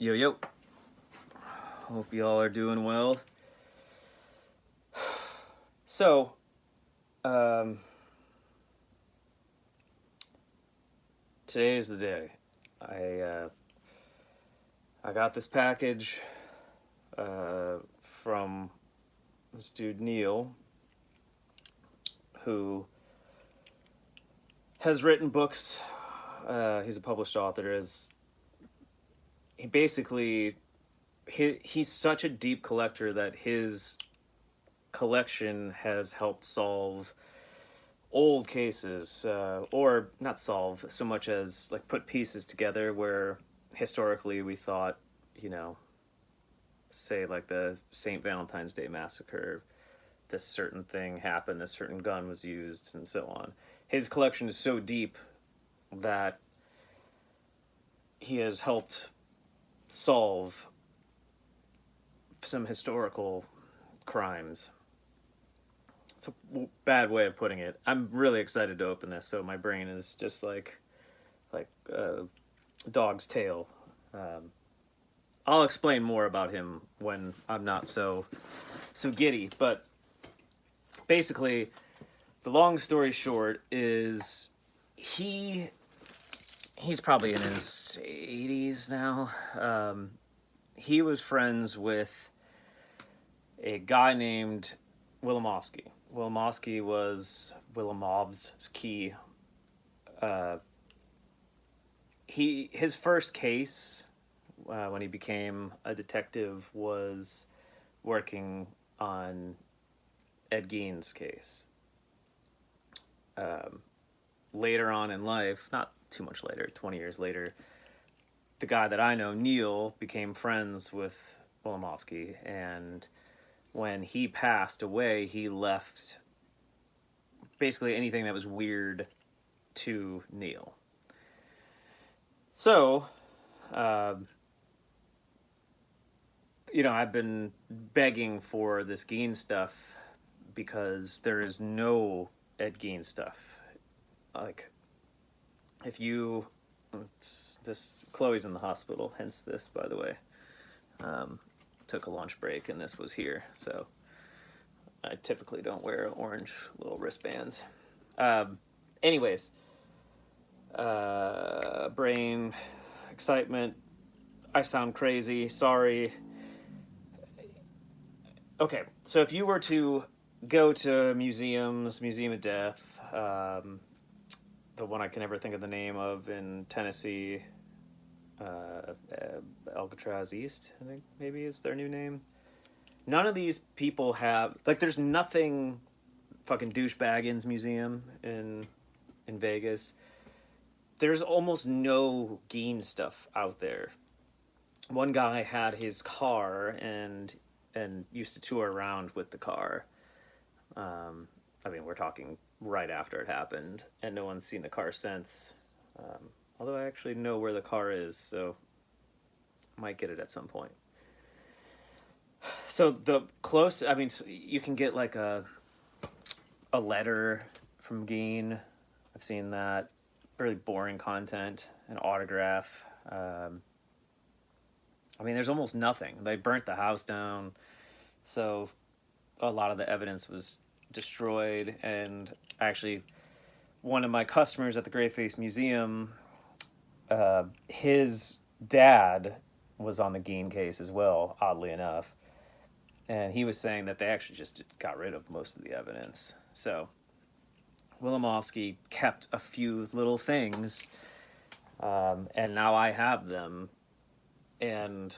Yo, yo. Hope y'all are doing well. So, um, today is the day. I got this package from this dude Neil, who has written books. He's a published author. He's such a deep collector that his collection has helped solve old cases, or not solve so much as like put pieces together where historically we thought, say like the St. Valentine's Day massacre, this certain thing happened, this certain gun was used, and so on. His collection is so deep that he has helped solve some historical crimes. It's a bad way of putting it. I'm really excited to open this, so my brain is just like a dog's tail. I'll explain more about him when I'm not so giddy, but basically, the long story short is he's probably in his 80s now. He was friends with a guy named Wilimowski. Wilimowski was Wilimov's key. His first case when he became a detective was working on Ed Gein's case. Later on in life, not too much later, 20 years later, the guy that I know, Neil, became friends with Wilimowski, and when he passed away, he left basically anything that was weird to Neil. So, I've been begging for this Gein stuff because there is no Ed Gein stuff. Like, Chloe's in the hospital, hence this, by the way. Took a lunch break and this was here, so I typically don't wear orange little wristbands. Anyways, brain, excitement, I sound crazy, sorry. Okay, so if you were to go to museums, Museum of Death, the one I can never think of the name of in Tennessee, Alcatraz East, I think maybe is their new name. None of these people have, there's nothing fucking douchebaggin's museum in Vegas. There's almost no Gein stuff out there. One guy had his car and used to tour around with the car. We're talking right after it happened, and no one's seen the car since. Although I actually know where the car is, so I might get it at some point. So you can get like a letter from Gein. I've seen that. Really boring content, an autograph. There's almost nothing. They burnt the house down, so a lot of the evidence was destroyed. And actually, one of my customers at the Greyface Museum, his dad was on the Gein case as well, oddly enough. And he was saying that they actually just got rid of most of the evidence. So Wilimowski kept a few little things, and now I have them. And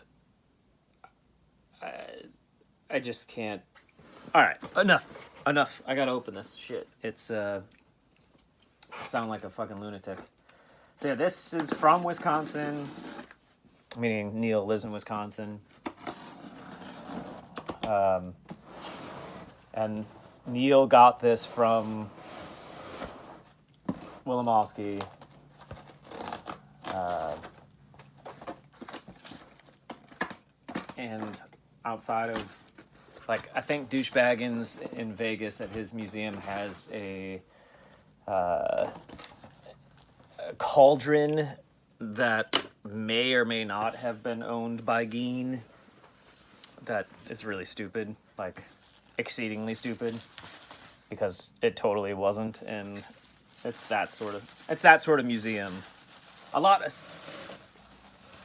I just can't. All right, enough. I gotta open this shit. It's I sound like a fucking lunatic. So yeah, this is from Wisconsin, meaning Neil lives in Wisconsin. And Neil got this from Wilimowski. And outside of, I think Douchebaggins in Vegas at his museum has a cauldron that may or may not have been owned by Gein. That is really stupid, like exceedingly stupid, because it totally wasn't, and it's that sort of museum.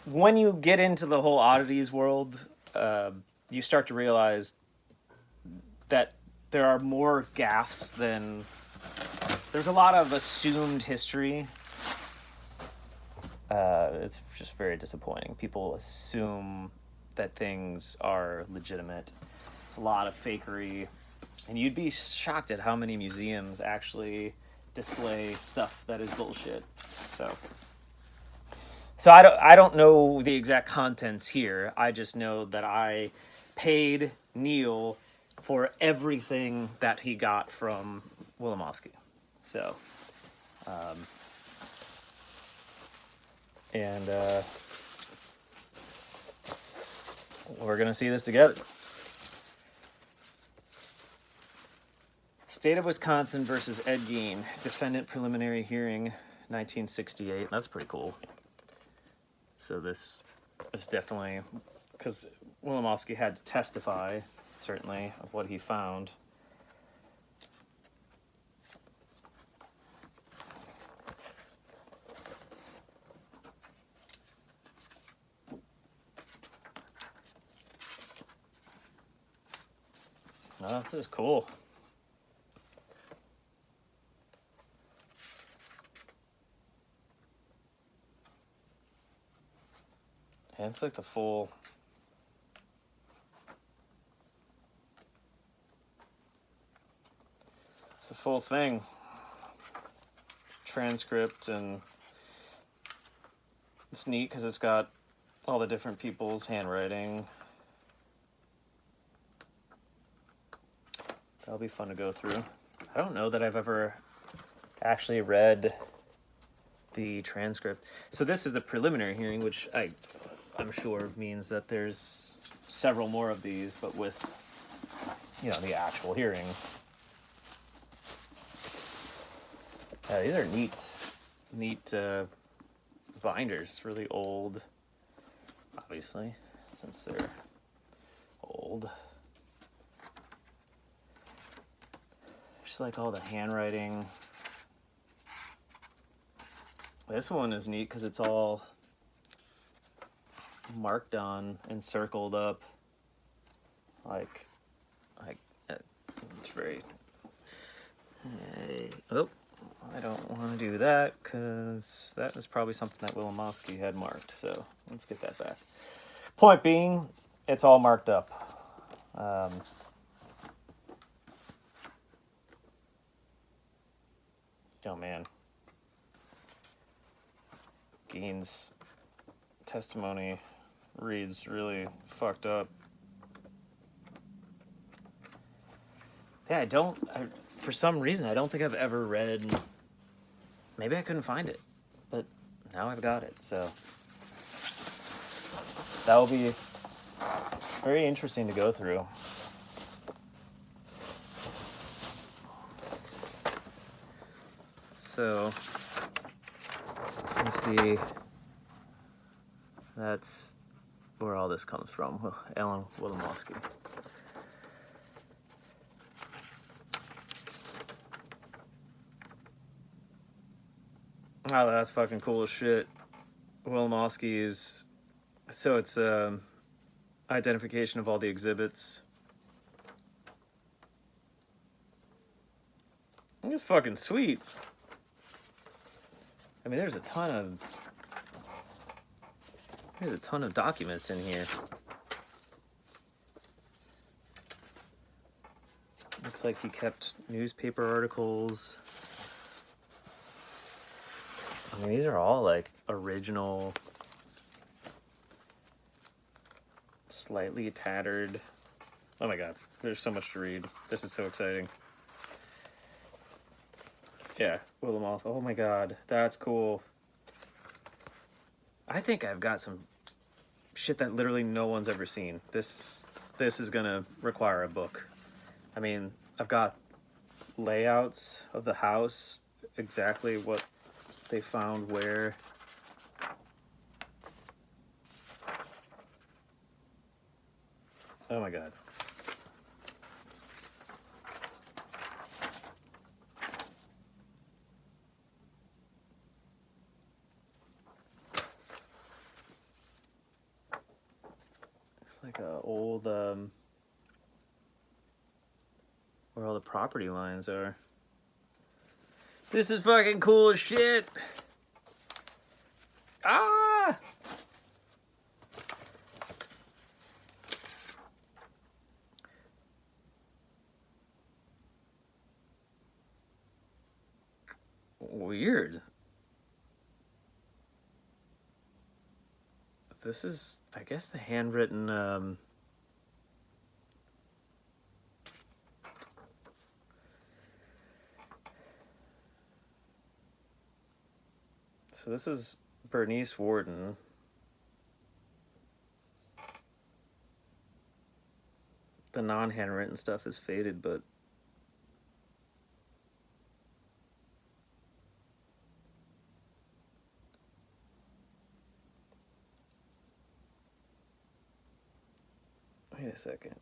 When you get into the whole oddities world, you start to realize that there are more gaffes than... There's a lot of assumed history. It's just very disappointing. People assume that things are legitimate. It's a lot of fakery. And you'd be shocked at how many museums actually display stuff that is bullshit. So I don't know the exact contents here. I just know that I paid Neil for everything that he got from Wilimowski. So, and we're going to see this together. State of Wisconsin versus Ed Gein. Defendant preliminary hearing, 1968. That's pretty cool. So this is definitely... Because Wilimowski had to testify, certainly, of what he found. Oh, this is cool. Yeah, it's like the full... It's the full thing. Transcript, and it's neat because it's got all the different people's handwriting. That'll be fun to go through. I don't know that I've ever actually read the transcript. So this is the preliminary hearing, which I'm sure means that there's several more of these, but with, you know, the actual hearing. These are neat binders, really old, obviously, since they're old. Just like all the handwriting. This one is neat because it's all marked on and circled up. Like it's very... Oh, I don't want to do that because that was probably something that Wilimowski had marked. So let's get that back. Point being, it's all marked up. Oh man. Gein's testimony reads really fucked up. Yeah, for some reason, I don't think I've ever read... Maybe I couldn't find it, but now I've got it, so... That will be very interesting to go through. So, let's see. That's where all this comes from. Alan Wilimowski. Oh, that's fucking cool as shit. Wilimowski is... So it's identification of all the exhibits. It's fucking sweet. I mean, there's a ton of documents in here. Looks like he kept newspaper articles. I mean, these are all like original, slightly tattered. Oh my god, there's so much to read. This is so exciting. Yeah, Wilimowski. Oh my god, that's cool. I think I've got some shit that literally no one's ever seen. This is gonna require a book. I mean, I've got layouts of the house, exactly what they found where. Oh my god. Looks like a old where all the property lines are. This is fucking cool as shit. Ah! Weird. This is, I guess, the handwritten, so this is Bernice Warden. The non-handwritten stuff is faded, but wait a second.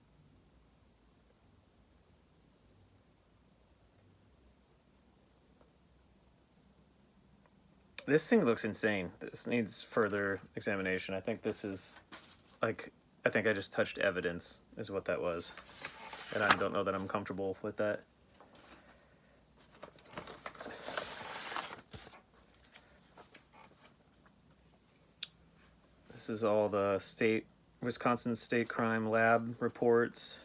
This thing looks insane. This needs further examination. I think this is, like, I think I just touched evidence, is what that was. And I don't know that I'm comfortable with that. This is all the Wisconsin State Crime Lab reports.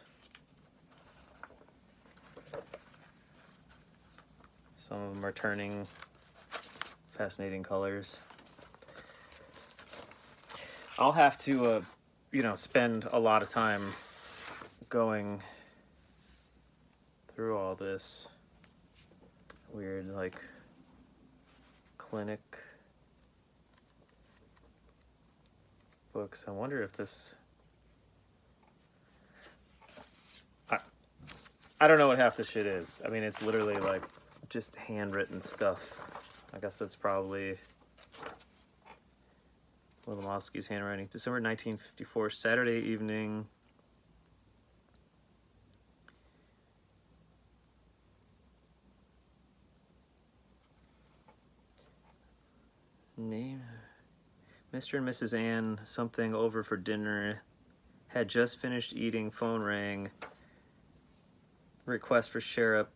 Some of them are turning fascinating colors. I'll have to, spend a lot of time going through all this weird, like, clinic books. I wonder if this... I don't know what half the shit is. I mean, it's literally, like, just handwritten stuff. I guess that's probably Wolomovsky's handwriting. December 1954, Saturday evening. Name... Mr. and Mrs. Ann, something over for dinner. Had just finished eating, phone rang. Request for sheriff.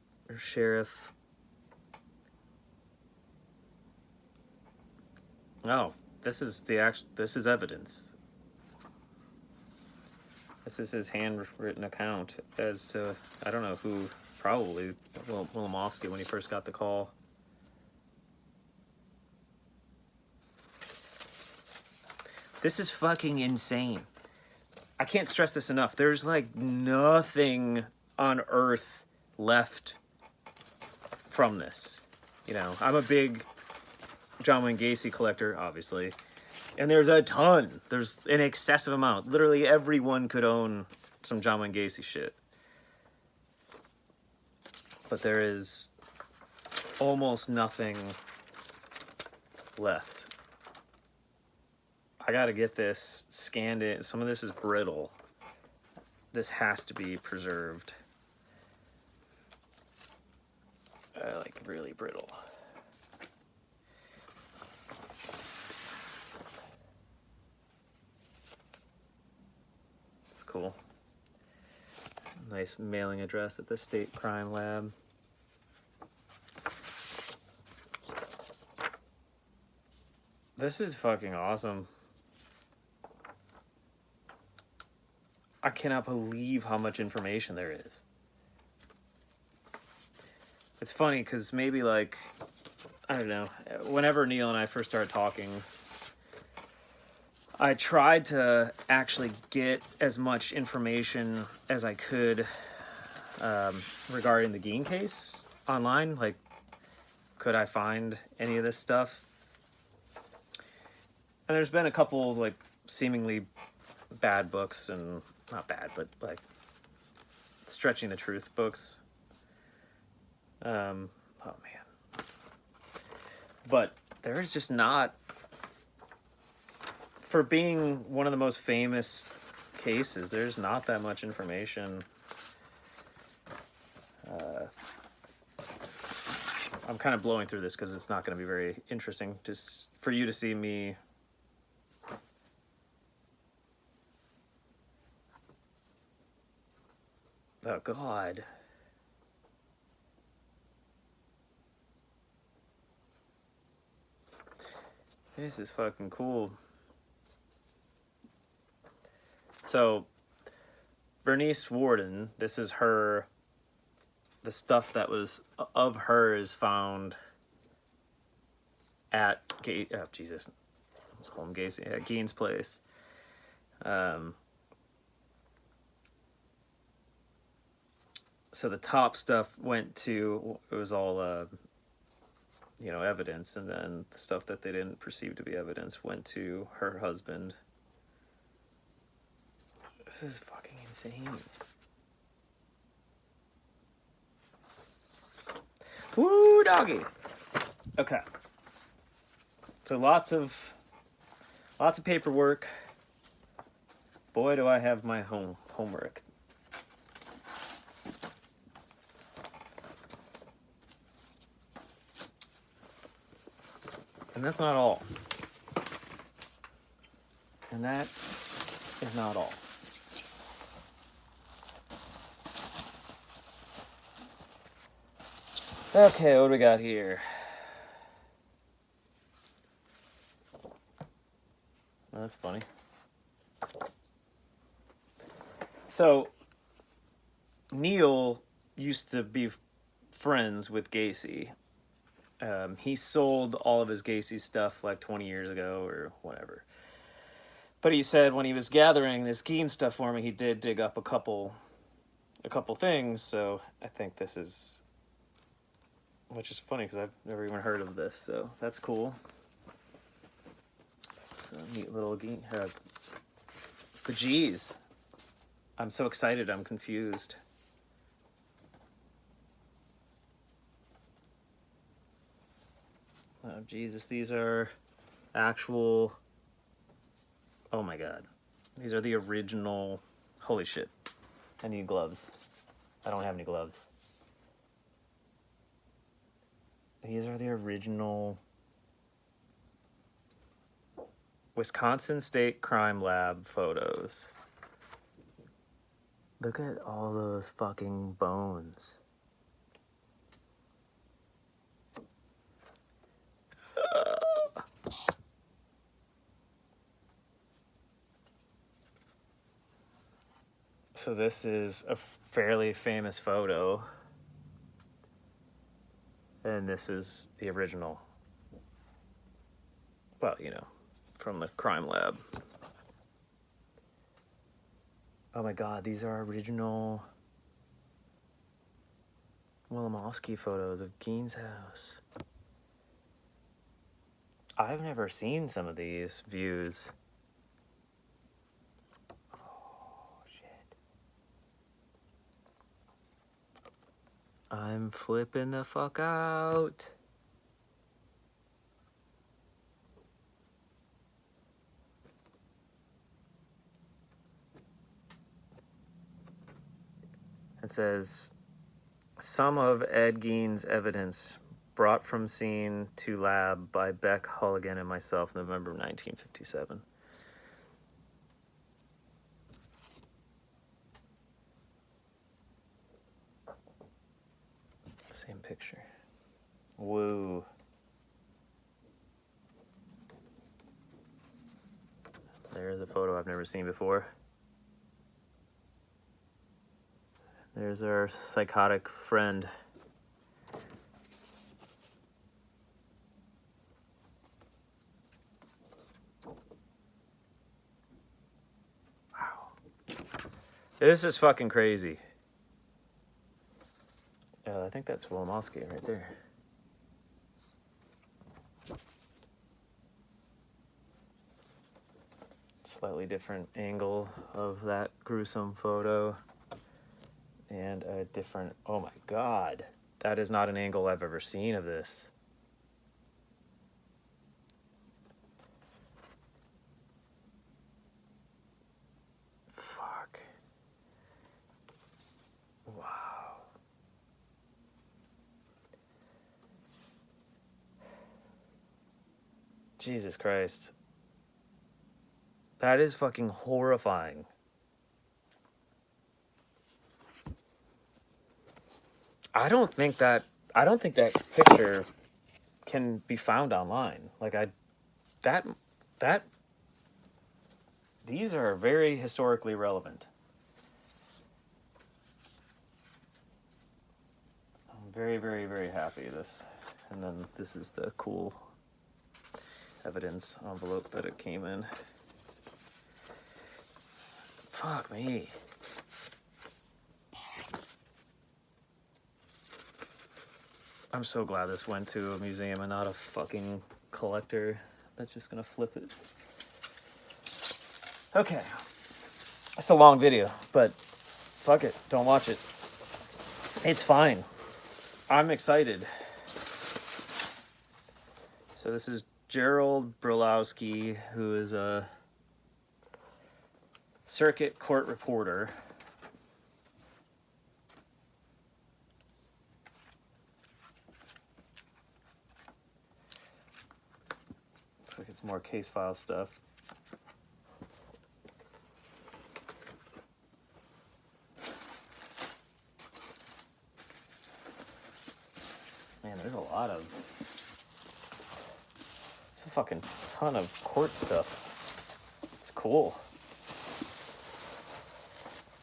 Oh, this is this is evidence. This is his handwritten account as to, I don't know who, probably Wolomovsky when he first got the call. This is fucking insane. I can't stress this enough. There's like nothing on earth left from this. I'm a big John Wayne Gacy collector, obviously. And there's a ton. There's an excessive amount. Literally everyone could own some John Wayne Gacy shit. But there is almost nothing left. I gotta get this scanned in. Some of this is brittle. This has to be preserved. Like really brittle. It's cool. Nice mailing address at the State Crime Lab. This is fucking awesome. I cannot believe how much information there is. It's funny because maybe like, I don't know, whenever Neil and I first started talking, I tried to actually get as much information as I could regarding the gein case online. Like, could I find any of this stuff? And there's been a couple like seemingly bad books, and not bad, but like stretching the truth books. Oh man. But there is just not, for being one of the most famous cases, there's not that much information. I'm kind of blowing through this because it's not going to be very interesting just for you to see me. Oh, God. This is fucking cool. So, Bernice Worden, this is her, the stuff that was of hers found at, oh, Jesus. Let's call him Gacy, at Gein's place. So the top stuff went to, it was all, you know, evidence, and then the stuff that they didn't perceive to be evidence went to her husband. This is fucking insane. Woo, doggy. Okay. So lots of paperwork. Boy, do I have my homework. And that's not all. And that is not all. Okay, what do we got here? Oh, that's funny. So, Neil used to be friends with Gacy. He sold all of his Gacy stuff like 20 years ago or whatever. But he said when he was gathering this gein stuff for me, he did dig up a couple things. So I think this is, which is funny because I've never even heard of this. So that's cool. It's a neat little gein. But geez, I'm so excited. I'm confused. Oh, Jesus, these are actual... Oh my God. These are the original... Holy shit. I need gloves. I don't have any gloves. These are the original Wisconsin State Crime Lab photos. Look at all those fucking bones. So this is a fairly famous photo. And this is the original. Well, you know, from the crime lab. Oh my God, these are original Wilimowski photos of Gein's house. I've never seen some of these views. I'm flipping the fuck out. It says, some of Ed Gein's evidence brought from scene to lab by Beck, Hulligan, and myself, November 1957. Same picture. Woo. There's a photo I've never seen before. There's our psychotic friend. Wow. This is fucking crazy. I think that's Wilimowski right there. Slightly different angle of that gruesome photo. And a different, oh my God, that is not an angle I've ever seen of this. Jesus Christ. That is fucking horrifying. I don't think that picture can be found online. Like these are very historically relevant. I'm very, very, very happy this. And then this is the cool evidence envelope that it came in. Fuck me. I'm so glad this went to a museum and not a fucking collector that's just gonna flip it. Okay. It's a long video, but fuck it. Don't watch it. It's fine. I'm excited. So this is Gerald Brolowski, who is a circuit court reporter. Looks like it's more case file stuff. Man, there's a lot of... There's a fucking ton of court stuff. It's cool.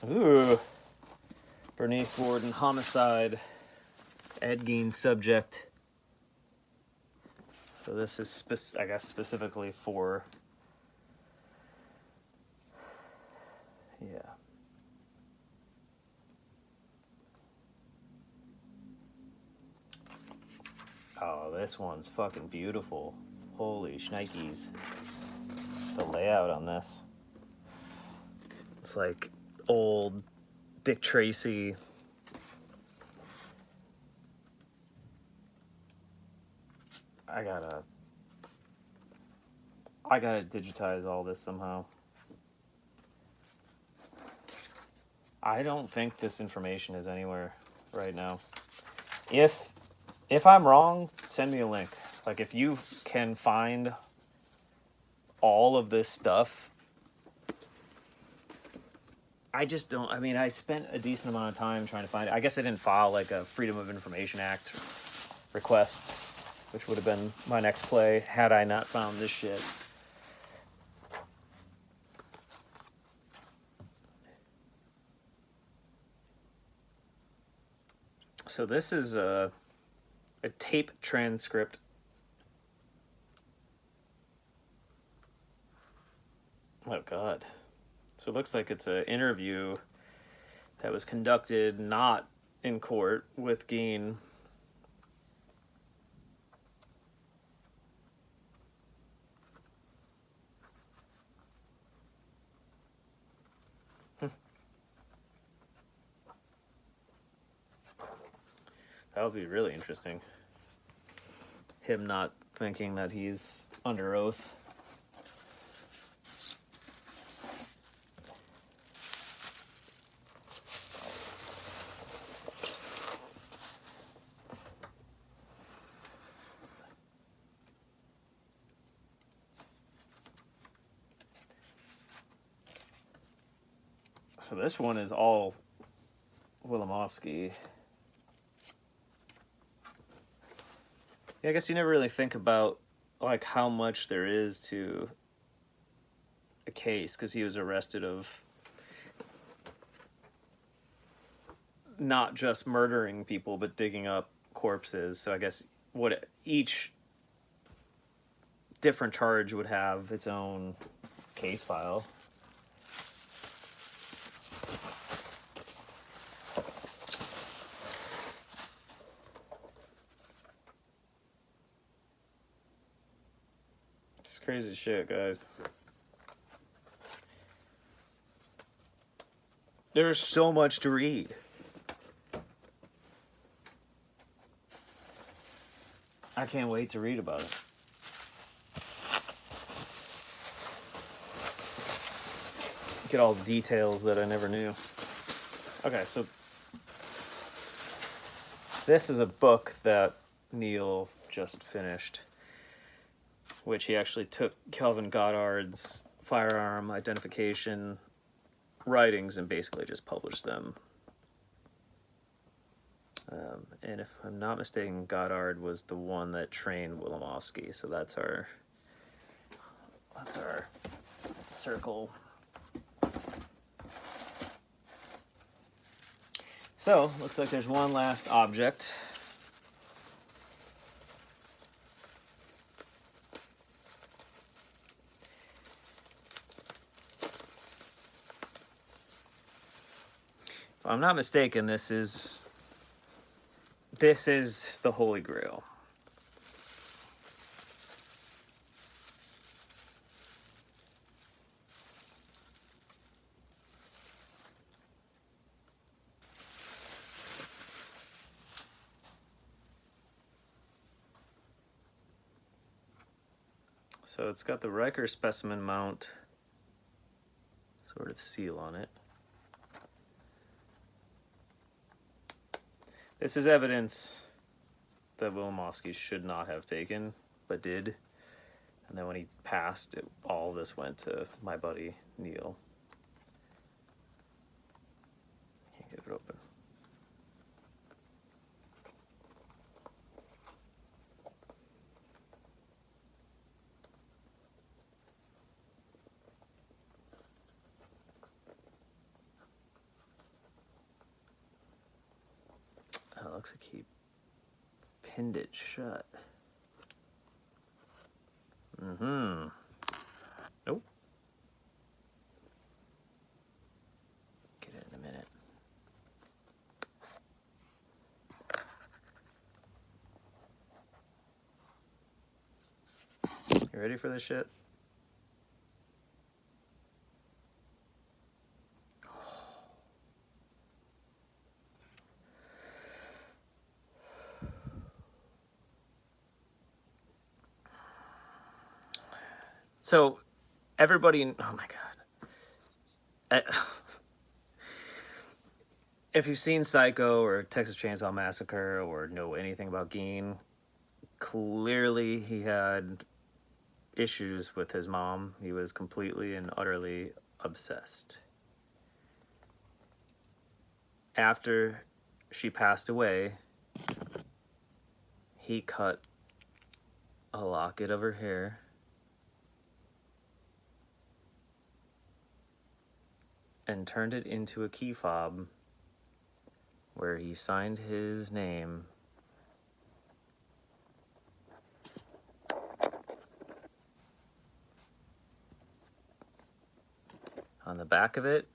Ooh. Bernice Warden, homicide. Ed Gein subject. So this is, I guess, specifically for... Yeah. Oh, this one's fucking beautiful. Holy shnikes. The layout on this. It's like old Dick Tracy. I gotta digitize all this somehow. I don't think this information is anywhere right now. If I'm wrong, send me a link. Like, if you can find all of this stuff, I just don't... I mean, I spent a decent amount of time trying to find it. I guess I didn't file, like, a Freedom of Information Act request, which would have been my next play had I not found this shit. So this is a tape transcript. Oh, God. So it looks like it's an interview that was conducted not in court with Gein. That would be really interesting. Him not thinking that he's under oath. So this one is all Wilimowski. Yeah, I guess you never really think about, like, how much there is to a case, because he was arrested of not just murdering people, but digging up corpses. So I guess what each different charge would have its own case file. Crazy shit, guys. There's so much to read. I can't wait to read about it. Get all the details that I never knew. Okay, so this is a book that Neil just finished. which he actually took Kelvin Goddard's firearm identification writings and basically just published them. And if I'm not mistaken, Goddard was the one that trained Wilimowski, so that's our circle. So, looks like there's one last object. If I'm not mistaken, this is the Holy Grail. So it's got the Riker specimen mount sort of seal on it. This is evidence that Wilimowski should not have taken, but did. And then when he passed, all this went to my buddy Neil. Can't get it open. Oh, looks like he pinned it shut. Mm-hmm. Nope. Get it in a minute. You ready for this shit? So, everybody, oh my god. If you've seen Psycho or Texas Chainsaw Massacre or know anything about Gein, clearly he had issues with his mom. He was completely and utterly obsessed. After she passed away, he cut a locket of her hair and turned it into a key fob where he signed his name on the back of it.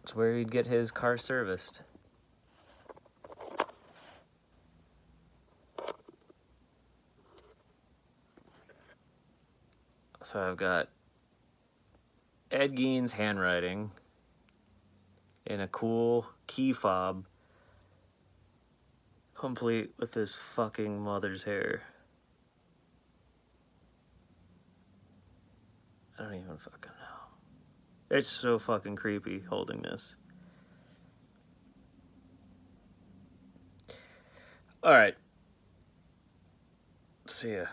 It's where he'd get his car serviced. So I've got Ed Gein's handwriting in a cool key fob, complete with his fucking mother's hair. I don't even fucking know. It's so fucking creepy holding this. Alright. See ya.